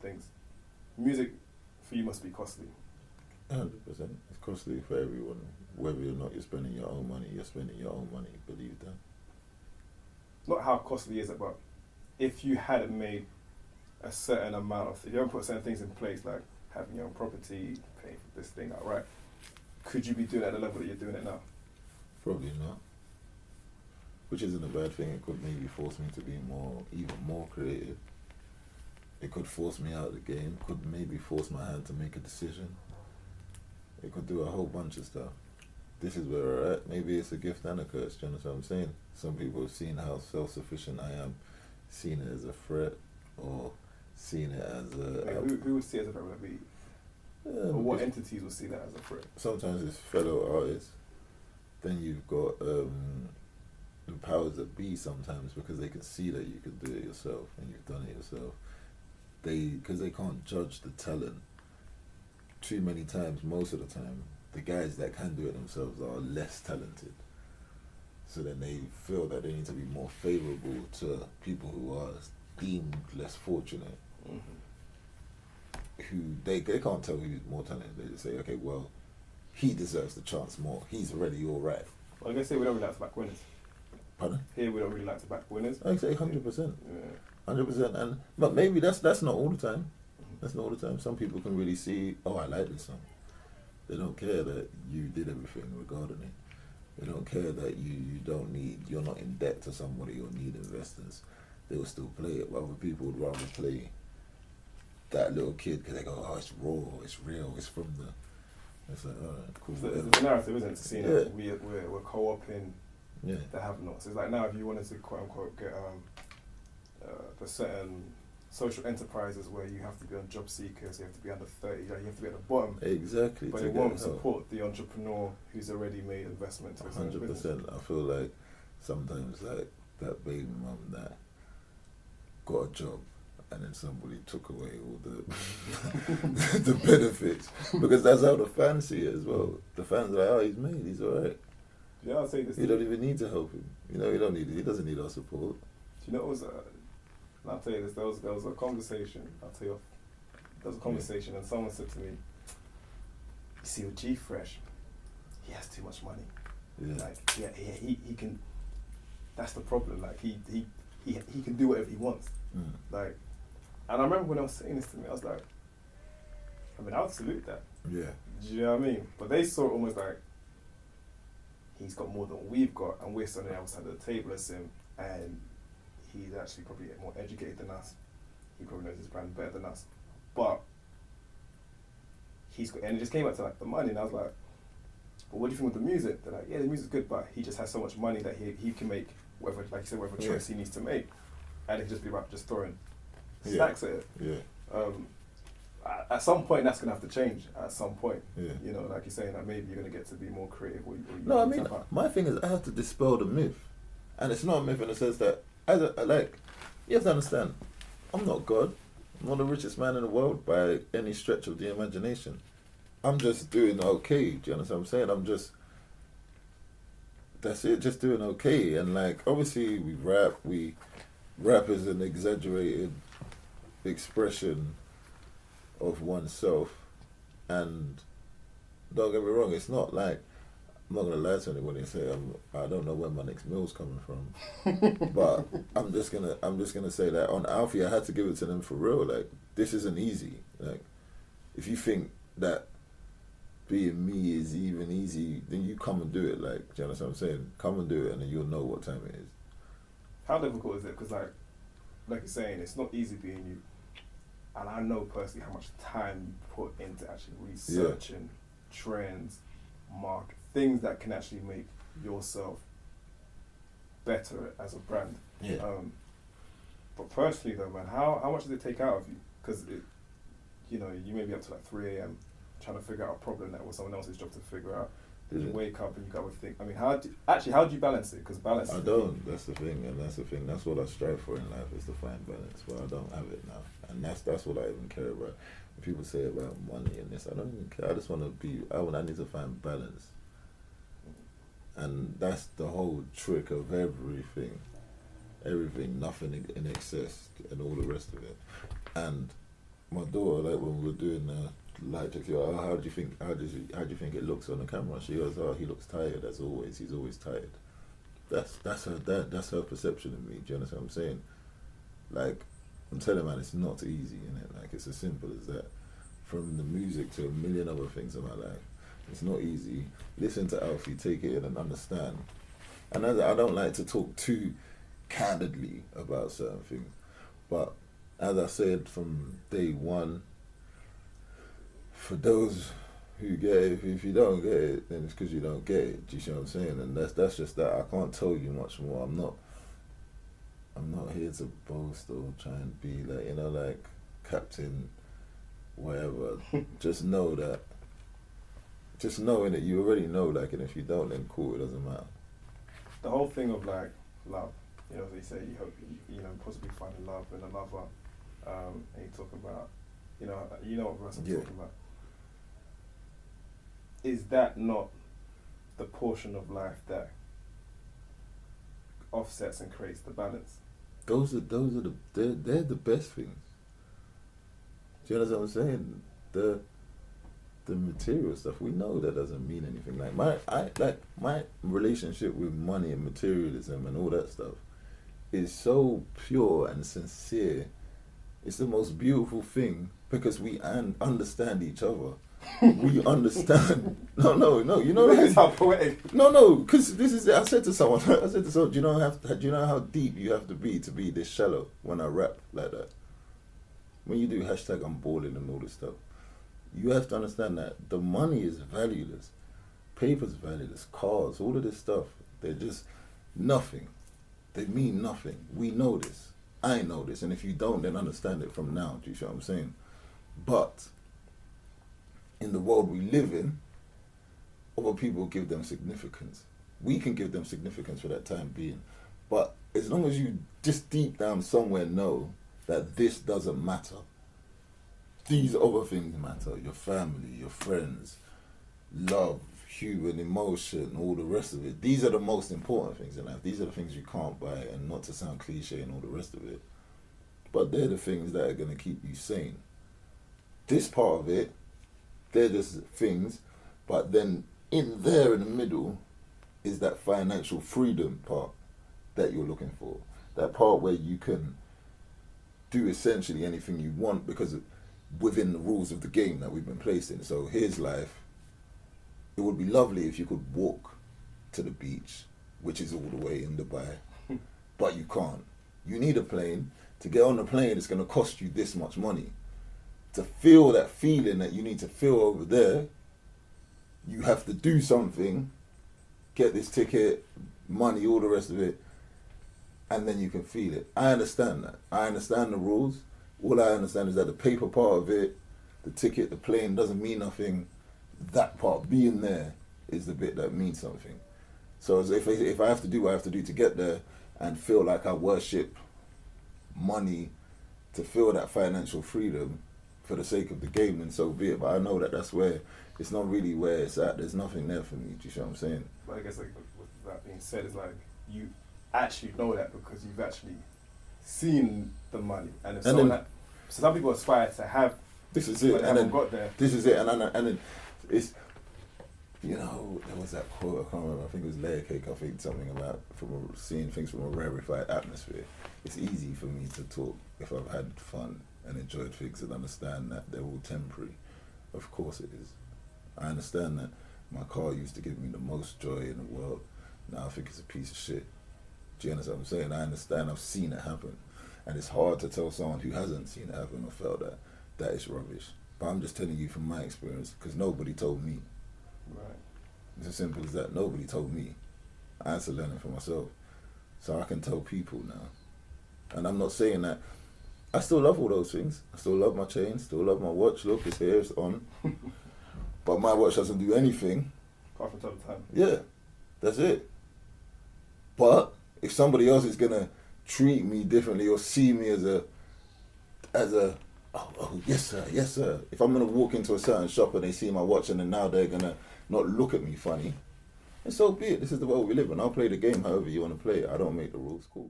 things. Music for you must be costly. 100%. It's costly for everyone. Whether or not you're spending your own money, you're spending your own money. Believe that. Not how costly is it, but if you hadn't made a certain amount of, if you haven't put certain things in place, like having your own property, paying for this thing outright, could you be doing it at the level that you're doing it now? Probably not. Which isn't a bad thing. It could maybe force me to be even more creative. It could force me out of the game. Could maybe force my hand to make a decision. It could do a whole bunch of stuff. This is where we're at. Maybe it's a gift and a curse. Do you understand what I'm saying? Some people have seen how self-sufficient I am, seen it as a threat, or seen it as a... Who would see it as a threat? Would it be? Or what entities would see that as a threat? Sometimes it's fellow artists. Then you've got the powers that be sometimes, because they can see that you can do it yourself and you've done it yourself. Because they can't judge the talent. Too many times, most of the time, the guys that can do it themselves are less talented. So then they feel that they need to be more favourable to people who are deemed less fortunate. Who they can't tell who's more talented. They just say, okay, well, he deserves the chance more. He's already all right. Well, I guess here we don't really like to back winners. Pardon? Here we don't really like to back winners. I say 100%. Yeah. 100%. But maybe that's not all the time. That's not all the time. Some people can really see, oh, I like this song. They don't care that you did everything regarding it. They don't care that you're not in debt to somebody or need investors. They will still play it. But other people would rather play that little kid because they go, oh, it's raw, it's real, it's from the... It's like, all right, cool. So it's a narrative, isn't it? To see that we're co-oping the have-nots. It's like now if you wanted to quote-unquote get the certain social enterprises where you have to be on job seekers, you have to be under 30, you have to be at the bottom. Exactly. But it won't support the entrepreneur who's already made investment. 100%. I feel like sometimes like that baby mum that got a job and then somebody took away all the the benefits, because that's how the fans see it as well. The fans are like, oh, he's made, he's alright. Yeah, I'll say this. You don't even need to help him. You know, he doesn't need our support. Do you know what was I'll tell you this, there was a conversation, there was a conversation and someone said to me, you see with G Frsh, he has too much money. Yeah. Like, he can, that's the problem, like he can do whatever he wants. Like, and I remember when I was saying this to me, I was like, I mean, I would salute that. Yeah. Do you know what I mean? But they saw it almost like, he's got more than we've got and we're standing outside the table as him, and he's actually probably more educated than us. He probably knows his brand better than us. But he's got, and it just came back to like the money, and I was like, but what do you think with the music? They're like, yeah, the music's good, but he just has so much money that he can make whatever, like you said, whatever choice he needs to make. And it can just be about just throwing stacks at it. Yeah. At some point, that's going to have to change. At some point, yeah. You know, like you're saying, that maybe you're going to get to be more creative. No, I mean, my thing is I have to dispel the myth. And it's not a myth in the sense that, you have to understand, I'm not God. I'm not the richest man in the world by any stretch of the imagination. I'm just doing okay. Do you understand what I'm saying? That's it, just doing okay. And like, obviously we rap is an exaggerated expression of oneself. And don't get me wrong, it's not like, I'm not gonna lie to anybody and say I don't know where my next meal's coming from. But I'm just gonna say that on Alfie I had to give it to them for real. Like, this isn't easy. Like, if you think that being me is even easy, then you come and do it. Like, do you understand what I'm saying? Come and do it, and then you'll know what time it is. How difficult is it? Because like you're saying, it's not easy being you. And I know personally how much time you put into actually researching trends, market, things that can actually make yourself better as a brand. Yeah. But personally though, man, how much does it take out of you? Because you may be up to like 3 a.m. trying to figure out a problem that was someone else's job to figure out. You wake up and you got to think. I mean, how do you balance it? Because balance. I don't. That's the thing, and that's the thing. That's what I strive for in life, is to find balance. But I don't have it now, and that's what I even care about. When people say about money and this, I don't even care. I just want to be. I need to find balance, and that's the whole trick of everything. Everything, nothing in excess, and all the rest of it. And my daughter, like when we were doing light checks, oh, how do you think it looks on the camera? She goes, oh, he looks tired as always. He's always tired. That's her perception of me. Do you understand what I'm saying? Like, I'm telling man, it's not easy, innit? Like, it's as simple as that. From the music to a million other things in my life, it's not easy. Listen to Alfie, take it in and understand. And I don't like to talk too candidly about certain things, but as I said from day one, for those who get it, if you don't get it, then it's because you don't get it. Do you see what I'm saying? And that's just that. I can't tell you much more. I'm not here to boast or try and be like, you know, like Captain whatever. Just know that. Just knowing that you already know, like, and if you don't, then cool, it doesn't matter. The whole thing of like love, you know, they say you hope you know possibly find a love and a lover. And you talk about, you know what verse I'm talking about. Is that not the portion of life that offsets and creates the balance? They're the best things. Do you understand what I'm saying? The material stuff, we know that doesn't mean anything. Like my relationship with money and materialism and all that stuff is so pure and sincere. It's the most beautiful thing because we understand each other. We understand. No. You know it's how poetic. No. Because this is it. I said to someone, do you know how deep you have to be this shallow when I rap like that? When you do hashtag I'm balling and all this stuff, you have to understand that the money is valueless, paper's valueless, cars, all of this stuff, they're just nothing. They mean nothing. We know this. I know this, and if you don't, then understand it from now. Do you see what I'm saying? But in the world we live in, other people give them significance. We can give them significance for that time being. But as long as you just deep down somewhere know that this doesn't matter, these other things matter. Your family, your friends, love, human emotion, all the rest of it. These are the most important things in life. These are the things you can't buy, and not to sound cliche and all the rest of it, but they're the things that are going to keep you sane. This part of it, they're just things, but then in there in the middle is that financial freedom part that you're looking for. That part where you can do essentially anything you want because within the rules of the game that we've been placed in. So here's life. It would be lovely if you could walk to the beach, which is all the way in Dubai, but you can't. You need a plane. To get on the plane, it's going to cost you this much money. To feel that feeling that you need to feel over there, you have to do something, get this ticket, money, all the rest of it, and then you can feel it. I understand that. I understand the rules. All I understand is that the paper part of it, the ticket, the plane doesn't mean nothing. That part, being there, is the bit that means something. So if I have to do what I have to do to get there and feel like I worship money to feel that financial freedom for the sake of the game, then so be it. But I know that that's where, it's not really where it's at. There's nothing there for me. Do you see what I'm saying? But I guess like with that being said, it's like you actually know that because you've actually seen the money, and so some people aspire to have. This is it, and then got there. This is it, and then it's, you know, there was that quote, I can't remember. I think it was Layer Cake. I think something about seeing things from a rarefied atmosphere. It's easy for me to talk if I've had fun and enjoyed things and understand that they're all temporary. Of course it is. I understand that my car used to give me the most joy in the world. Now I think it's a piece of shit. Do you understand what I'm saying? I understand. I've seen it happen. And it's hard to tell someone who hasn't seen it happen or felt that it's rubbish. But I'm just telling you from my experience, because nobody told me. Right. It's as simple as that. Nobody told me. I had to learn it for myself. So I can tell people now. And I'm not saying that. I still love all those things. I still love my chain, still love my watch. Look, it's here, it's on. But my watch doesn't do anything. Apart from tell the time. Yeah, that's it. But if somebody else is gonna treat me differently or see me as a oh yes sir. If I'm gonna walk into a certain shop and they see my watch and then now they're gonna not look at me funny, and so be it. This is the world we live in. I'll play the game however you want to play it. I don't make the rules. Cool.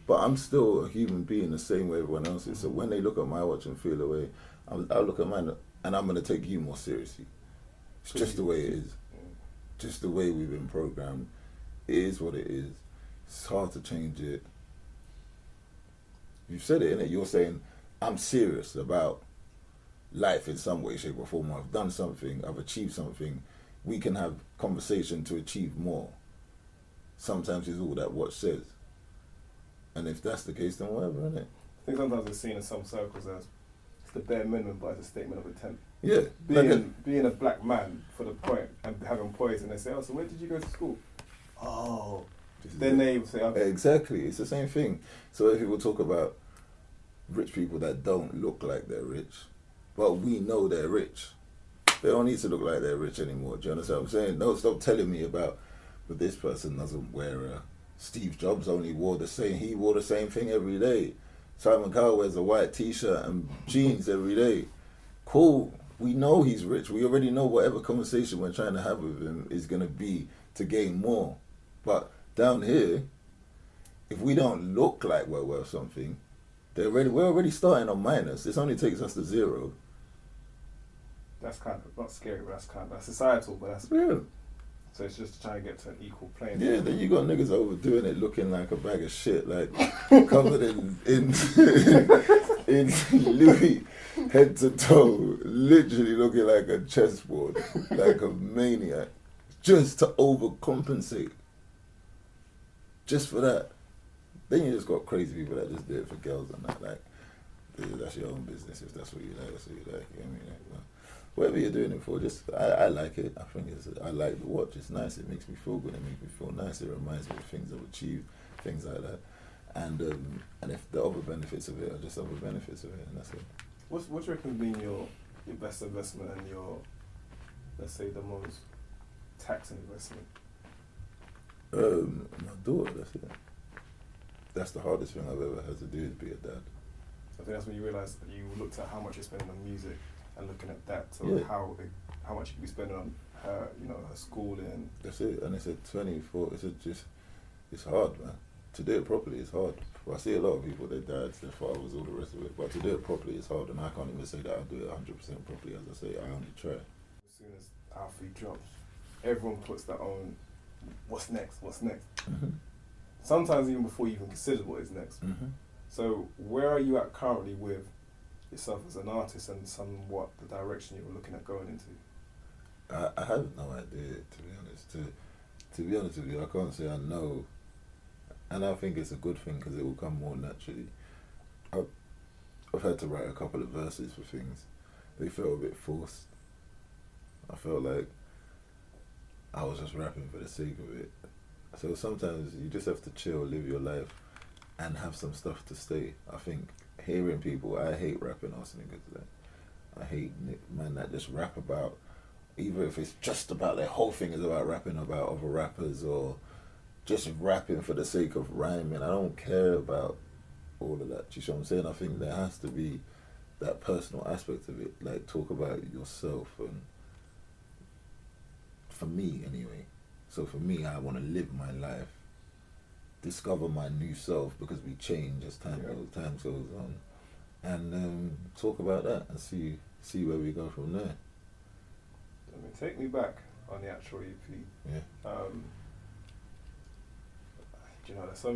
But I'm still a human being the same way everyone else is. So when they look at my watch and feel away, I'll look at mine and I'm going to take you more seriously. It's just the way it is. Just the way we've been programmed. It is what it is. It's hard to change it. You've said it, innit? You're saying, I'm serious about life in some way, shape or form. I've done something, I've achieved something. We can have conversation to achieve more. Sometimes it's all that watch says. And if that's the case, then whatever, innit? I think sometimes it's seen in some circles as it's the bare minimum, but it's a statement of intent. Yeah. Being a black man for the point and having poise, and they say, oh, so where did you go to school? Oh. Then they say, okay. Exactly. It's the same thing. So if people talk about rich people that don't look like they're rich, but we know they're rich, they don't need to look like they're rich anymore. Do you understand what I'm saying? No, stop telling me about, but this person doesn't wear a... Steve Jobs only wore the same, he wore the same thing every day. Simon Cowell wears a white t-shirt and jeans every day. Cool. We know he's rich. We already know whatever conversation we're trying to have with him is going to be to gain more. But down here, if we don't look like we're worth something, we're already starting on minus. This only takes us to zero. That's kind of, not scary, but that's societal, but that's... Yeah. So it's just trying to get to an equal plane. Yeah, then you got niggas overdoing it, looking like a bag of shit, like covered in Louis head to toe, literally looking like a chessboard, like a maniac, just to overcompensate. Just for that. Then you just got crazy people that just do it for girls and that. Like, that's your own business. If that's what you like, that's what you like. You know what I mean? Like, whatever you're doing it for, just I like it. I think I like the watch. It's nice. It makes me feel good. It makes me feel nice. It reminds me of things I've achieved, things like that. And if the other benefits of it are just other benefits of it, and that's it. What do you reckon has been your best investment and your, let's say, the most taxing investment? My daughter. That's it. That's the hardest thing I've ever had to do, is be a dad. I think that's when you realised you looked at how much you're spending on music and looking at that, so Yeah. how much you could be spending on her, you know, her schooling. That's it. And it's a 24. It's hard, man. To do it properly, it's hard. I see a lot of people, their dads, their fathers, all the rest of it. But to do it properly, it's hard, and I can't even say that I do it 100% properly. As I say, I only try. As soon as Alfie drops, everyone puts their own, what's next? Mm-hmm. Sometimes even before you even consider what is next. Mm-hmm. So where are you at currently with yourself as an artist and somewhat the direction you were looking at going into? I have no idea, to be honest. To be honest with you, I can't say I know. And I think it's a good thing because it will come more naturally. I've had to write a couple of verses for things. They felt a bit forced. I felt like I was just rapping for the sake of it. So sometimes you just have to chill, live your life, and have some stuff to say. I think hearing people, I hate rapping ass niggas. Like, I hate man that just rap about, either if it's just about, their whole thing is about rapping about other rappers or just rapping for the sake of rhyming. I don't care about all of that. You see what I'm saying? I think there has to be that personal aspect of it. Like, talk about yourself, and for me anyway. So for me, I want to live my life, discover my new self, because we change as time goes on, and talk about that and see where we go from there. I mean, take me back on the actual EP. Yeah. You know, there's so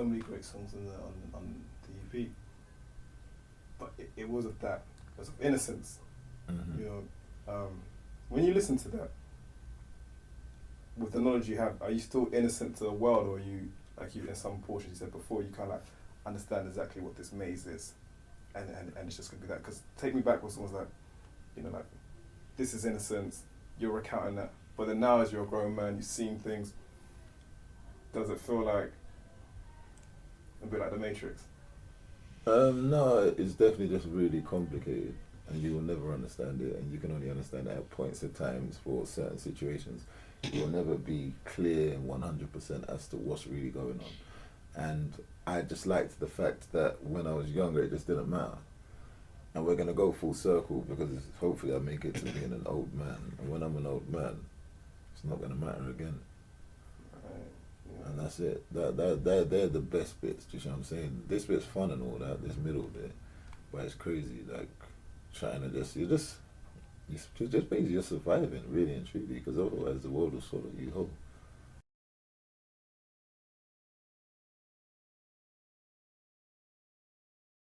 many great songs on the EP, but it was of that, it was of innocence. Mm-hmm. You know, when you listen to that, with the knowledge you have, are you still innocent to the world, or are you, like you in some portions you said before, you kind of like understand exactly what this maze is, and it's just gonna be that? Because Take Me Back was almost like, you know, like, this is innocence, you're recounting that, but then now as you're a grown man, you've seen things. Does it feel like a bit like The Matrix? No, it's definitely just really complicated, and you will never understand it, and you can only understand it at points of times for certain situations. You will never be clear and 100% as to what's really going on. And I just liked the fact that when I was younger, it just didn't matter. And we're going to go full circle, because hopefully I make it to being an old man. And when I'm an old man, it's not going to matter again. Right. Yeah. And that's it. They're the best bits. You know what I'm saying? This bit's fun and all that. This middle bit, but it's crazy. Like trying to just it just means you're surviving really and truly. Because otherwise the world will swallow you whole.